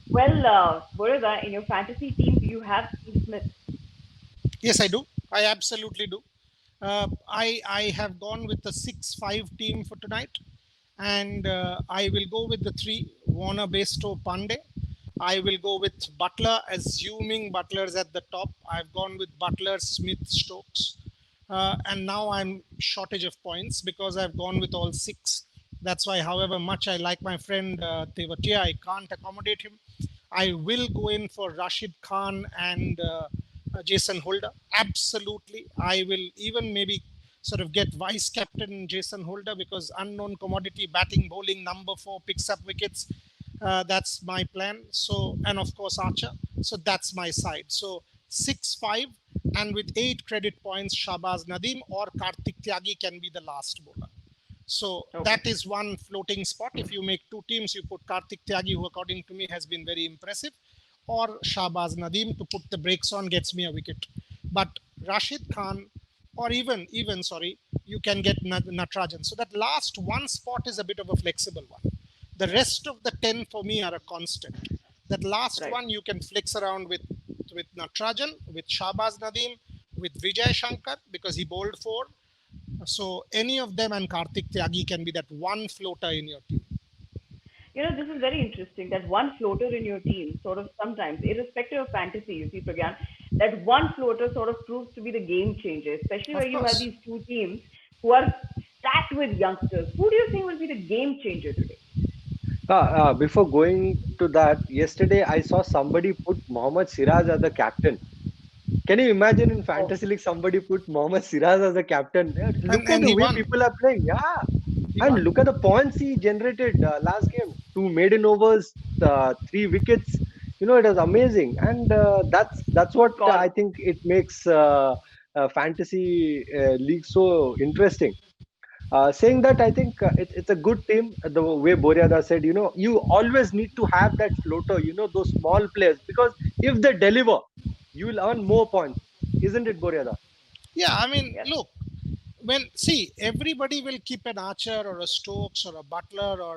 Well, Boraga, in your fantasy team, do you have Steve Smith? Yes, I do. I absolutely do. I have gone with the 6-5 team for tonight, and I will go with the three Warner, Bairstow, Pandey. I will go with Butler, assuming Butler's at the top. I've gone with Butler, Smith, Stokes, and now I'm shortage of points because I've gone with all six. That's why, however much I like my friend Tevatia, I can't accommodate him. I will go in for Rashid Khan and Jason Holder. Absolutely. I will even maybe sort of get vice captain Jason Holder because unknown commodity batting, bowling, number four picks up wickets. That's my plan. So, and of course, Archer. So that's my side. So 6-5, and with 8 credit points, Shabaz Nadim or Kartik Tyagi can be the last bowler. So Okay. that is one floating spot. If you make two teams, you put Kartik Tyagi, who according to me has been very impressive, or Shahbaz Nadeem to put the brakes on, gets me a wicket. But Rashid Khan, or even sorry, you can get Natrajan. So that last one spot is a bit of a flexible one. The rest of the 10 for me are a constant. That last Right. one you can flex around with Natrajan, with Shahbaz Nadeem, with Vijay Shankar because he bowled four. So any of them and Kartik Tyagi can be that one floater in your team. This is very interesting that one floater in your team, sort of sometimes, irrespective of fantasy, you see, Pragyan, that one floater sort of proves to be the game changer, especially where Of you have course. these two teams who are stacked with youngsters. Who do you think will be the game changer today? Before going to that, yesterday I saw somebody put Mohammad Siraj as the captain. Can you imagine in Oh, fantasy league somebody put Mohammad Siraj as a captain? Look at And the he way won. people are playing. Yeah. He And won. look at the points he generated last game. Two maiden overs, 3 wickets. It was amazing. And that's what good call. I think it makes fantasy league so interesting. Saying that, I think it's a good team. The way Boryada said, you always need to have that floater, those small players, because if they deliver, you will earn more points, isn't it, Boryada? Yeah, I mean, Yes. look, when see everybody will keep an Archer or a Stokes or a Butler or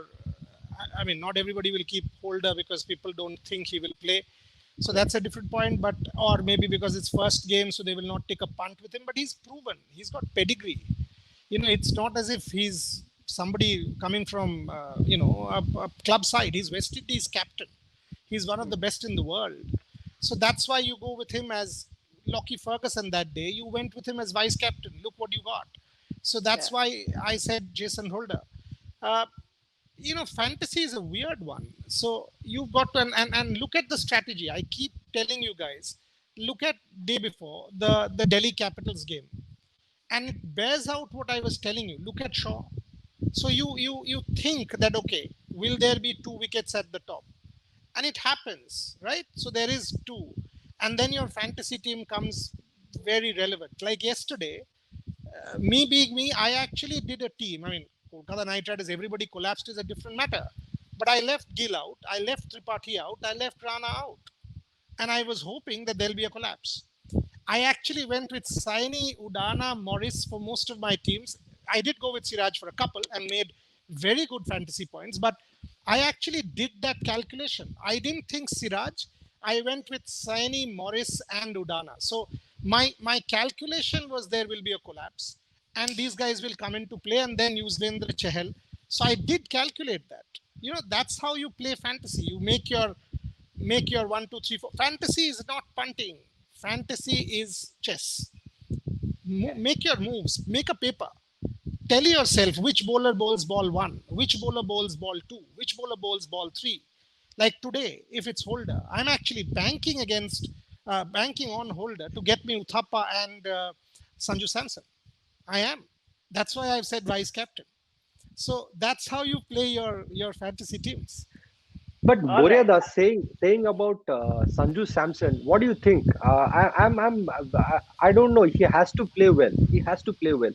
I mean, not everybody will keep Holder because people don't think he will play. So that's a different point. But or maybe because it's first game, so they will not take a punt with him. But he's proven. He's got pedigree. It's not as if he's somebody coming from a club side. He's West Indies captain. He's one of the Hmm. best in the world. So that's why you go with him as Lockie Ferguson that day. You went with him as vice captain. Look what you got. So that's Yeah. why I said Jason Holder. Uh, Fantasy is a weird one. So you've got to, and look at the strategy. I keep telling you guys, look at day before the Delhi Capitals game, and it bears out what I was telling you. Look at Shaw. So you think that okay, will there be two wickets at the top? And it happens, right? So there is two, and then your fantasy team comes very relevant. Like yesterday, me being me, I actually did a team. I mean, Kolkata Knight Riders, everybody collapsed is a different matter. But I left Gill out, I left Tripathi out, I left Rana out, and I was hoping that there'll be a collapse. I actually went with Saini, Udana, Morris for most of my teams. I did go with Siraj for a couple and made very good fantasy points, but I actually did that calculation. I didn't think Siraj. I went with Saini, Morris, and Udana. So my calculation was there will be a collapse, and these guys will come into play, and then Yuzvendra Chahal. So I did calculate that. That's how you play fantasy. You make your 1, 2, 3, 4. Fantasy is not punting. Fantasy is chess. Yes. Make your moves. Make a paper. Tell yourself which bowler bowls ball one, which bowler bowls ball two, which bowler bowls ball three. Like today, if it's Holder, I'm actually banking on Holder to get me Uthappa and Sanju Samson. I am. That's why I've said vice captain. So that's how you play your fantasy teams. But All right. Boryada saying about Sanju Samson, what do you think? I don't know. He has to play well. He has to play well.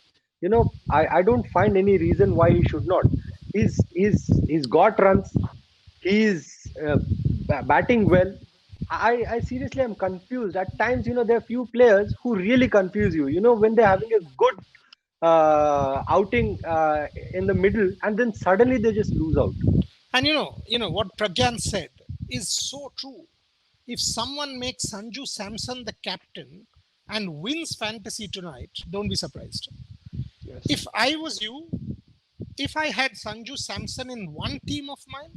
I don't find any reason why he should not. He's got runs. He's batting well. I seriously am confused. At times, there are few players who really confuse you. When they're having a good outing in the middle, and then suddenly they just lose out. And you know what Pragyan said. is so true. If someone makes Sanju Samson the captain and wins fantasy tonight, don't be surprised. Yes. If I was you, if I had Sanju Samson in one team of mine,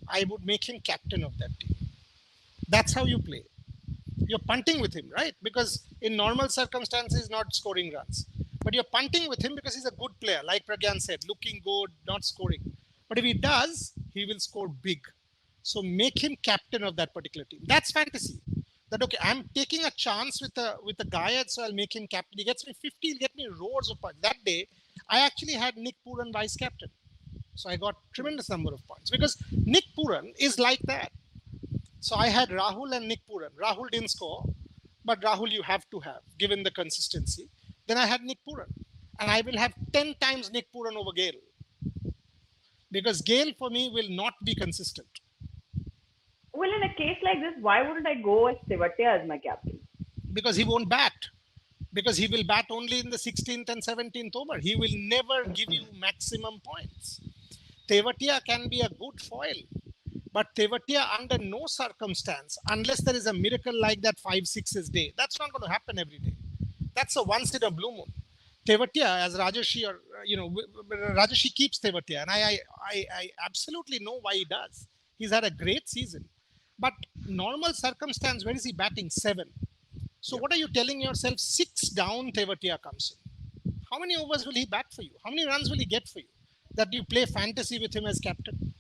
I would make him captain of that team. That's how you play. You're punting with him, right? Because in normal circumstances, he's not scoring runs. But you're punting with him because he's a good player, like Pragyan said, looking good, not scoring. But if he does, he will score big. So make him captain of that particular team. That's fantasy. That okay, I'm taking a chance with a guy, so I'll make him captain. He gets me 50, he'll get me roars of points. That day, I actually had Nick Pooran vice captain. So I got tremendous number of points because Nick Pooran is like that. So I had Rahul and Nick Pooran. Rahul didn't score, but Rahul you have to have, given the consistency. Then I had Nick Pooran. And I will have 10 times Nick Pooran over Gale. Because Gale for me will not be consistent. Well, in a case like this, why wouldn't I go as Tewatia as my captain? Because he won't bat. Because he will bat only in the 16th and 17th over. He will never give you maximum points. Tewatia can be a good foil. But Tewatia, under no circumstance, unless there is a miracle like that 5-6 day, that's not going to happen every day. That's a once in a blue moon. Tewatia, as Rajashi, or Rajashi keeps Tewatia, and I absolutely know why he does. He's had a great season. But normal circumstance, where is he batting? 7. So what are you telling yourself? 6 down, Tewatia comes in. How many overs will he bat for you? How many runs will he get for you? That you play fantasy with him as captain?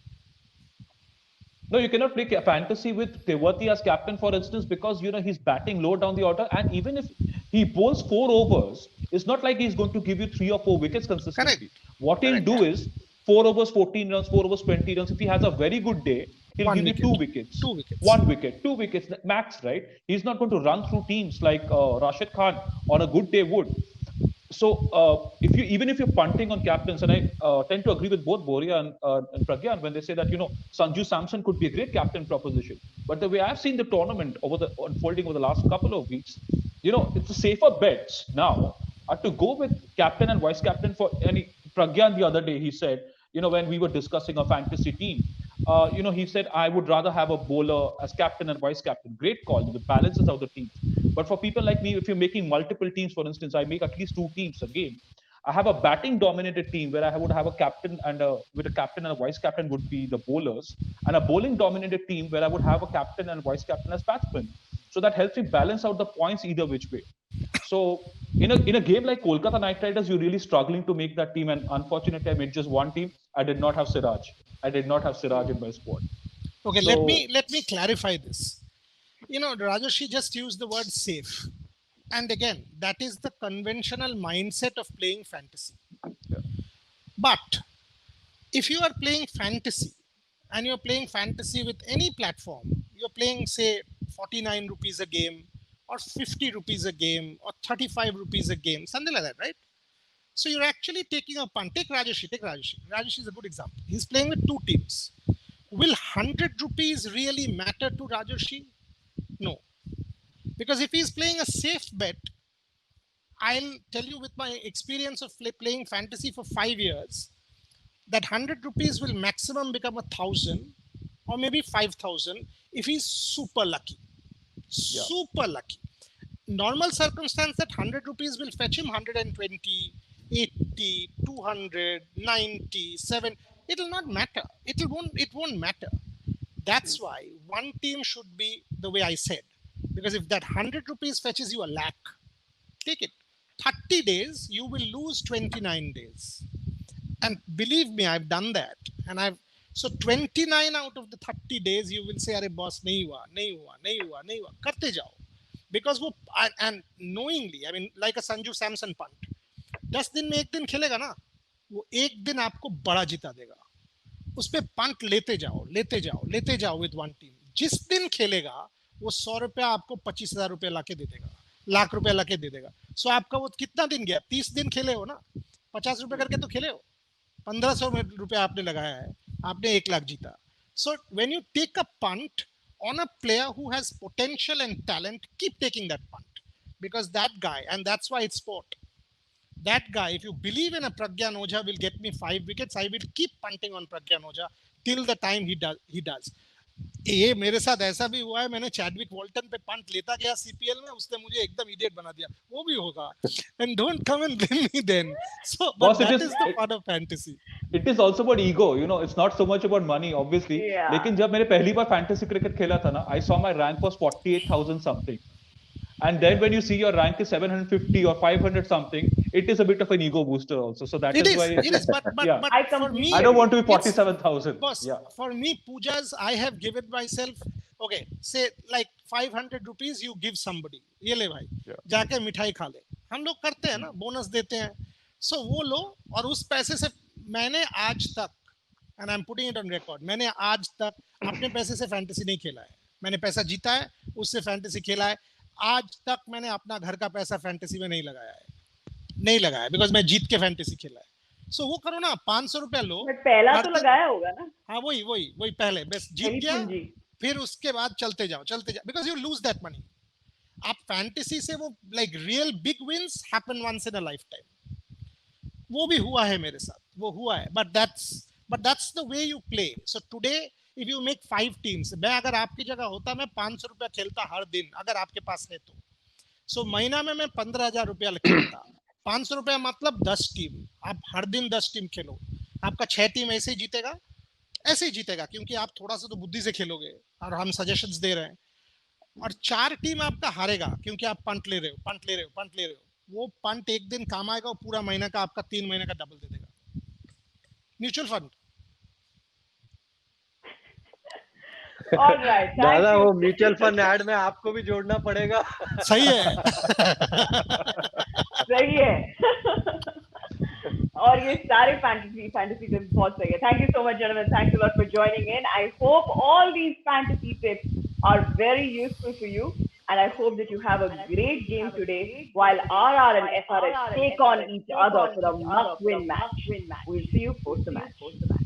No, you cannot play fantasy with Tewatia as captain, for instance, because he's batting low down the order, and even if he bowls 4 overs, it's not like he's going to give you 3 or 4 wickets consistently. Correct. What he'll do is 4 overs 14 runs, 4 overs 20 runs. If he has a very good day, he'll give you 2 wickets. 2 wickets. 1 wicket, 2 wickets max, right? He's not going to run through teams like Rashid Khan on a good day would. So even if you're punting on captains, and I tend to agree with both Boria and Pragyan when they say that Sanju Samson could be a great captain proposition. But the way I've seen the tournament unfolding over the last couple of weeks, it's a safer bets now are to go with captain and vice captain for any. Pragyan the other day he said, when we were discussing a fantasy team, he said I would rather have a bowler as captain and vice captain. Great call. It balances out the teams. But for people like me, if you're making multiple teams, for instance, I make at least 2 teams a game. I have a batting dominated team where I would have a captain and with a captain and a vice captain would be the bowlers, and a bowling dominated team where I would have a captain and vice captain as batsmen. So that helps me balance out the points either which way. So in a game like Kolkata Knight Riders, you're really struggling to make that team. And unfortunately, I made just one team. I did not have Siraj. I did not have Siraj in my squad. Okay, so, let me clarify this. Rajashi just used the word safe. And again, that is the conventional mindset of playing fantasy. Yeah. But if you are playing fantasy and you're playing fantasy with any platform, you're playing, say, 49 rupees a game or 50 rupees a game or 35 rupees a game, something like that, right? So you're actually taking a punt. Take Rajashi. Rajashi is a good example. He's playing with 2 teams. Will 100 rupees really matter to Rajashi? No. Because if he's playing a safe bet, I'll tell you with my experience of playing fantasy for 5 years, that 100 rupees will maximum become 1,000 or maybe 5,000 if he's super lucky. Yeah. Super lucky. Normal circumstance, that 100 rupees will fetch him 120, 80, 200, 90, 7. It will not matter. It won't matter. That's why one team should be the way I said. Because if that 100 rupees fetches you 1,00,000, take it. 30 days, you will lose 29 days. And believe me, I've done that. And so 29 out of the 30 days, you will say, "Arey boss, nahi hua, karte jao." Because and knowingly, I mean, like a Sanju Samson punt, 10 दिन में 1 दिन खेलेगा ना, वो 1 दिन आपको बड़ा जिता देगा. उस पे पंट लेते जाओ with one team. जिस दिन खेलेगा, वो 100 रुपया आपको 25,000 रुपया लाके दे देगा, लाख रुपया लाके दे देगा. सो आपका वो कितना दिन गया? 30 दिन खेले हो ना, 50 रुपए करके तो खेले हो. 1,500 रुपया आपने लगाया है, आपने 1,00,000 जीता. So when you take a punt on a player who has potential and talent, keep taking that punt. Because that guy, and that's why it's sport. That guy, if you believe in a Pragyan will get me 5 wickets, I will keep punting on Pragyan till the time he does. ये मेरे साथ ऐसा भी हुआ है, मैंने Chadwick वॉल्टन पे punt लेता गया सीपीएल में, उसने मुझे एकदम इडियट बना दिया, वो भी होगा, and don't come and blame me then, so but Boss, that is the part of fantasy. it is also about ego, you know, it's not so much about money obviously. Yeah. लेकिन जब मैंने पहली बार fantasy cricket खेला था ना, I saw my rank was 48,000 something, and then when you see your rank is 750 or 500 something, it is a bit of an ego booster also, so that It is is, why it is, but Yeah. but I for completely me, I don't want to be it's- 47,000. boss, Yeah. for me, pujas I have given myself, okay, say like 500 rupees you give somebody, ये ले भाई, Yeah. जाके मिठाई खा ले, हम लोग करते हैं ना, बोनस देते हैं, so वो लो, और उस पैसे से मैंने आज तक, and I'm putting it on record, मैंने आज तक अपने पैसे से फैंटेसी नहीं खेला है, मैंने पैसा जीता है, उससे फैंटेसी खेला है, आज तक मैंने अपना घर का पैसा फैंटेसी में नहीं लगाया, बिकॉज मैं जीत के फैंटेसी खेला है, so वो करो ना, 500 रुपया लो, बट पहला हर तो दिन- लगाया होगा ना, हाँ वही पहले बस जीत पहली गया, पूंजी. फिर उसके बाद चलते जाओ, because you lose that money. आप फैंटेसी से वो like real big wins happen once in a lifetime, वो भी हुआ है मेरे साथ, वो हुआ है, but that's the way you play. So today if you make 5 teams, मैं अगर आपकी जगह होता, मैं 500 रुपया खेलता हर दिन, अगर आपके पास है तो. सो महीना में मैं 15,000 रुपया खेलता, 500 रुपया मतलब 10 टीम, आप हर दिन 10 टीम खेलो, आपका 6 टीम ऐसे ही जीतेगा, क्योंकि आप थोड़ा सा तो बुद्धि से खेलोगे और हम सजेशंस दे रहे हैं, और 4 टीम आपका हारेगा क्योंकि आप पंट ले रहे हो, वो पंट एक दिन काम आएगा, वो पूरा महीना का आपका 3 महीने का डबल दे देगा. Mutual fund. All right, thank दादा you. वो म्यूचुअल फंड ऐड में आपको भी जोड़ना पड़ेगा. सही है. सही है. और ये सारे fantasy tips बहुत सही है. Thank you so much, gentlemen. Thanks a lot for joining in. I hope all these fantasy tips are very useful for you, and I hope that you have a great game today while RR and SRH take on each other for a must-win match. We'll see you post the match.